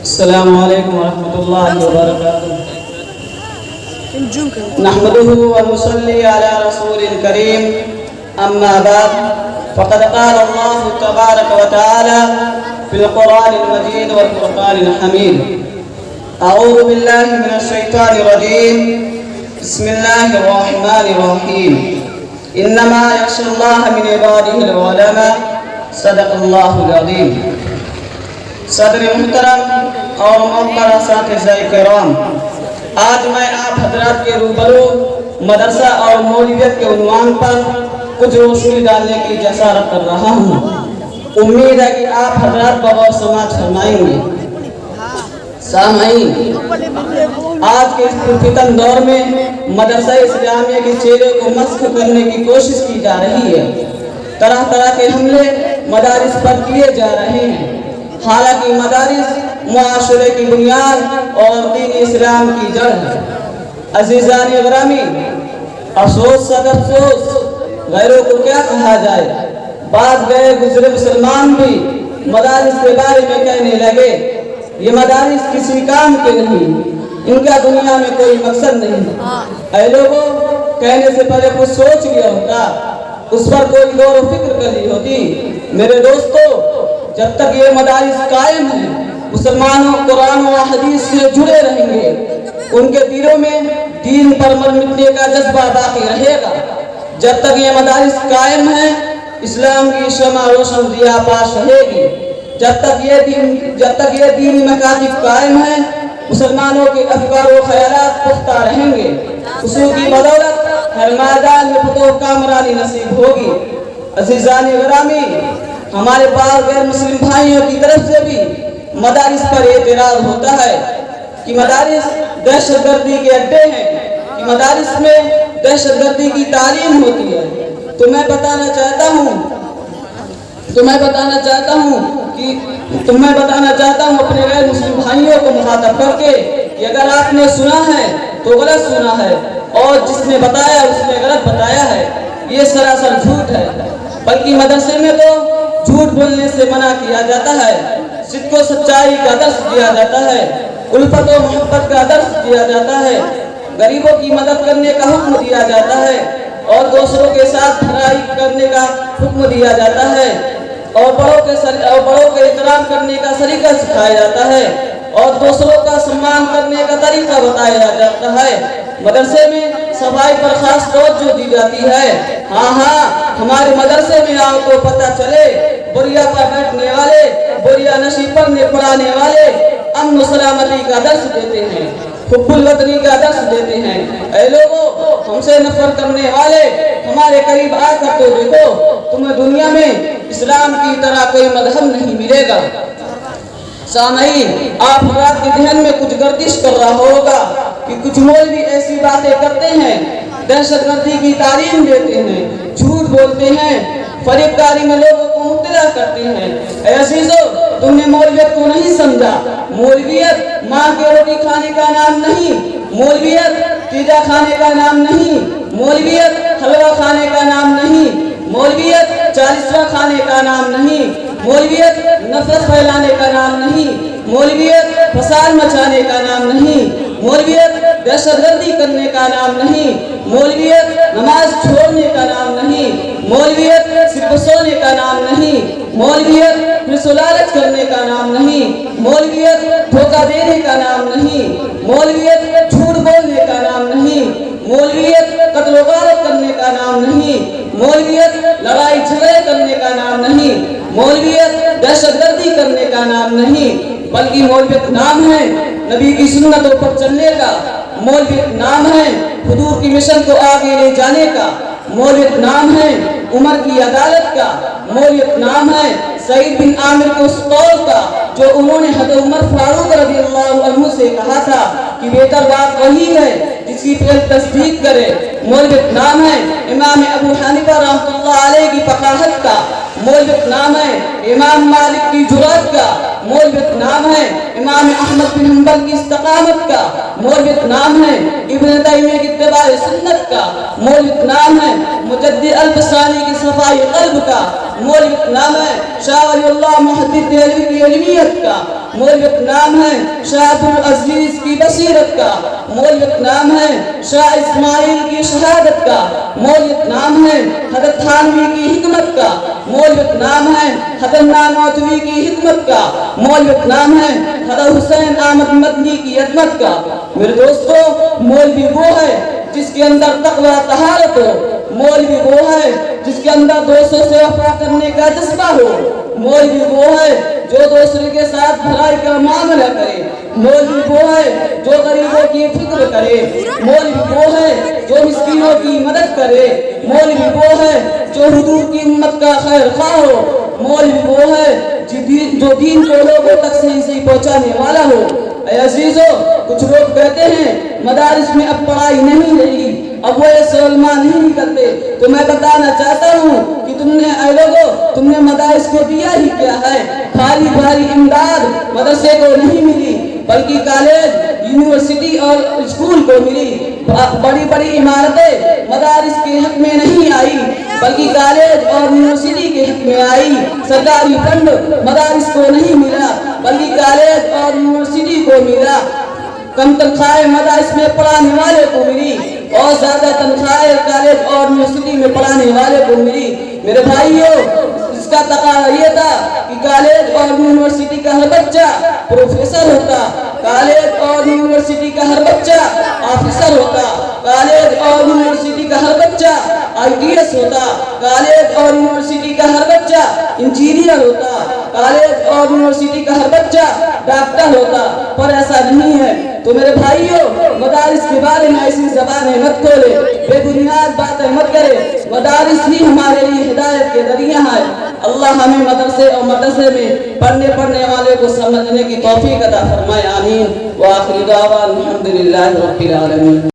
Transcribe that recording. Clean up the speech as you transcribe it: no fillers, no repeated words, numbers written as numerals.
السلام علیکم ورحمۃ اللہ وبرکاتہ نحمده ونصلي على رسول الكريم اما بعد فقد قال الله تبارك وتعالى في القرآن المجيد والفرقان الحميد اعوذ بالله من الشيطان الرجيم بسم الله الرحمن الرحيم انما يخشى الله من عباده العلماء صدق الله العظيم صدر محترم اور معزز اساتذہ کرام، آج میں آپ حضرات کے روبرو مدرسہ اور مولویت کے عنوان پر کچھ روشنی ڈالنے کی جسارت کر رہا ہوں۔ امید ہے کہ آپ حضرات بغور سماعت فرمائیں گے۔ سامعین، آج کے اس پرفتن دور میں مدرسہ اسلامیہ کے چہرے کو مسخ کرنے کی کوشش کی جا رہی ہے۔ طرح طرح کے حملے مدارس پر کیے جا رہے ہیں، حالانکہ مدارس معاشرے کی بنیاد اور دین اسلام کی جڑ ہے۔ عزیزان گرامی، افسوس صد افسوس، غیروں کو کیا کہا جائے، بعد گئے گزرے مسلمان بھی مدارس کے بارے میں کہنے لگے یہ مدارس کسی کام کے نہیں، ان کا دنیا میں کوئی مقصد نہیں۔ اے لوگوں، کہنے سے پہلے کچھ سوچ لیا ہوتا، اس پر کوئی غور و فکر کر لی ہوتی۔ میرے دوستو، جب تک یہ مدارس قائم ہیں، مسلمانوں قرآن و حدیث سے جڑے رہیں گے، ان کے دلوں میں دین پر مر مٹنے کا جذبہ باقی رہے گا۔ جب تک یہ مدارس قائم ہیں، اسلام کی شمع روشن ضیاء پاش رہے گی۔ جب تک یہ دینی مکاتب قائم ہیں، مسلمانوں کے افکار و خیالات پختہ رہیں گے۔ اصول کی بدولت ہر میدان میں فتح و کامرانی نصیب ہوگی۔ عزیزان گرامی، ہمارے پاس غیر مسلم بھائیوں کی طرف سے بھی مدارس پر اعتراض ہوتا ہے کہ مدارس دہشت گردی کے اڈے ہیں، کہ مدارس میں دہشت گردی کی تعلیم ہوتی ہے۔ تو میں بتانا چاہتا ہوں اپنے غیر مسلم بھائیوں کو مخاطب کر کے کہ اگر آپ نے سنا ہے تو غلط سنا ہے، اور جس نے بتایا اس نے غلط بتایا ہے۔ یہ سراسر جھوٹ ہے، بلکہ مدرسے میں تو جھوٹ بولنے سے منع کیا جاتا ہے، صدق و سچائی کا درس دیا جاتا ہے، الفت و محبت کا درس دیا جاتا ہے، غریبوں کی مدد کرنے کا حکم دیا جاتا ہے، اور دوسروں کے ساتھ بھلائی کرنے کا حکم دیا جاتا ہے، اور بڑوں کے احترام کرنے کا طریقہ سکھایا جاتا ہے، اور دوسروں کا سمان کرنے کا طریقہ بتایا جاتا ہے۔ مدرسے میں صفائی پر خاص توجہ دی جاتی ہے۔ ہاں، ہمارے مدرسے میں آؤ تو پتہ چلے، بوریا پر بیٹھنے والے، بوریا نشی پر پڑھانے والے امن و سلامتی کا درس دیتے ہیں، حب الوطنی کا درس دیتے ہیں۔ اے لوگوں، ہم سے نفرت کرنے والے ہمارے قریب آ کر تو دیکھو، تمہیں دنیا میں اسلام کی طرح کوئی مذہب نہیں ملے گا۔ سامعین، آپ حضرات کے ذہن میں کچھ گردش کر رہا ہوگا کہ کچھ مولوی ایسی باتیں کرتے ہیں، دہشت گردی کی تعلیم دیتے ہیں، جھوٹ بولتے ہیں، فریب کاری میں لوگوں کو مبتلا کرتے ہیں۔ اے عزیزو، تم نے مولویت کو نہیں سمجھا۔ مولویت ماں کے روٹی کھانے کا نام نہیں، مولویت پیزا کھانے کا نام نہیں، مولویت حلوہ کھانے کا نام نہیں، مولویت 40واں کھانے کا نام نہیں، مولویت نفرت پھیلانے کا نام نہیں، مولویت فساد مچانے کا نام نہیں، مولویت دہشت گردی کرنے کا نام نہیں، مولویت نماز چھوڑنے کا نام نہیں، مولویت صرف سونے کا نام نہیں، مولویت حرص و لالچ کرنے کا نام نہیں، مولویت دھوکہ دینے کا نام نہیں، مولویت جھوٹ بولنے کا نام نہیں، مولویت قتل و غارت کرنے کا نام نہیں، مولویت لڑائی جھگڑے کرنے کا نام نہیں، مولویت دہشت گردی کرنے کا نام نہیں، بلکہ مولویت نام ہے نبی کی سنتوں پر چلنے کا، مولویت نام ہے حضور کی مشن کو آگے لے جانے کا، مولویت نام ہے عمر کی عدالت کا، مولویت نام ہے سعید بن عامر کے اس قول کا جو انہوں نے حضرت عمر فاروق رضی اللہ عنہ سے کہا تھا کہ بہتر بات وہی ہے جس کی پہل تصدیق کرے۔ مولویت نام ہے امام ابو حنیفہ رحمۃ اللہ علیہ کی فقاہت کا، مولویت نام ہے امام مالک کی جرأت کا، مولویت نام ہے امام احمد بن حنبل کی استقامت کا، مولویت نام ہے ابن تیمیہ کی اتباع سنت کا، مولویت نام ہے مجدد الفسانی کی صفائی قلب کا، مولوی کا نام ہے شاہ ولی اللہ محدث دہلوی کی علمیت کا، مولوی کا نام ہے شاہ عبدالعزیز کی بصیرت کا، مولوی کا نام ہے شاہ اسماعیل کی شہادت کا، مولوی کا نام ہے حضرت تھانوی کی حکمت کا، مولوی کا نام ہے حضرت نانوتوی کی حکمت کا، مولوی کا نام ہے حضرت حسین احمد مدنی کی عظمت کا۔ میرے دوستو، مولوی وہ ہے جس کے اندر تقوی طہارت ہو، مولوی وہ ہے جس کے اندر دوستوں سے وفا کرنے کا جذبہ ہو، مولوی وہ ہے جو دوسرے کے ساتھ بھلائی کا معاملہ کرے، مولوی وہ ہے جو غریبوں کی فکر کرے، مولوی وہ ہے جو مسکینوں کی مدد کرے، مولوی وہ ہے جو حضور کی امت کا خیر خواہ ہو، مولوی وہ ہے جو دین کو لوگوں تک صحیح پہنچانے والا ہو۔ اے عزیزو، کچھ لوگ کہتے ہیں مدارس میں اب پڑھائی نہیں رہی، اب وہ ایسے علماء نہیں نکلتے، تو میں بتانا چاہتا ہوں کہ تم نے مدارس کو دیا ہی کیا ہے؟ بھاری امداد مدرسے کو نہیں ملی، بلکہ کالج، یونیورسٹی اور اسکول کو ملی۔ بڑی عمارتیں مدارس کے حق میں نہیں آئی، بلکہ کالج اور یونیورسٹی کے حق میں آئی۔ سرکاری فنڈ مدارس کو نہیں ملا، بلکہ کالج اور یونیورسٹی کو ملا۔ کم تنخواہیں مدارس میں پڑھانے والے کو ملی اور زیادہ تنخواہیں کالج اور یونیورسٹی میں پڑھانے والے کو ملی۔ میرے بھائیوں، اس کا تقاضا یہ تھا کہ کالج اور یونیورسٹی کا ہر بچہ پروفیسر ہوتا، کالج اور یونیورسٹی کا ہر بچہ آفیسر ہوتا، کالج اور یونیورسٹی کا ہر بچہ ITS ہوتا، کالج اور یونیورسٹی کا ہر بچہ انجینئر ہوتا، کالج اور یونیورسٹی کا ہر بچہ ڈاکٹر ہوتا، پر ایسا نہیں ہے۔ تو میرے بھائیوں، مدارس کے بارے میں ایسی زبانیں مت کھولے، بے بنیاد باتیں مت کرے۔ مدارس ہی ہمارے لیے ہدایت کے ذریعہ ہے۔ اللہ ہمیں مدرسے میں پڑھنے والے کو سمجھنے کی توفیق عطا فرمائے، آمین۔ وآخر دعوانا الحمدللہ رب العالمین۔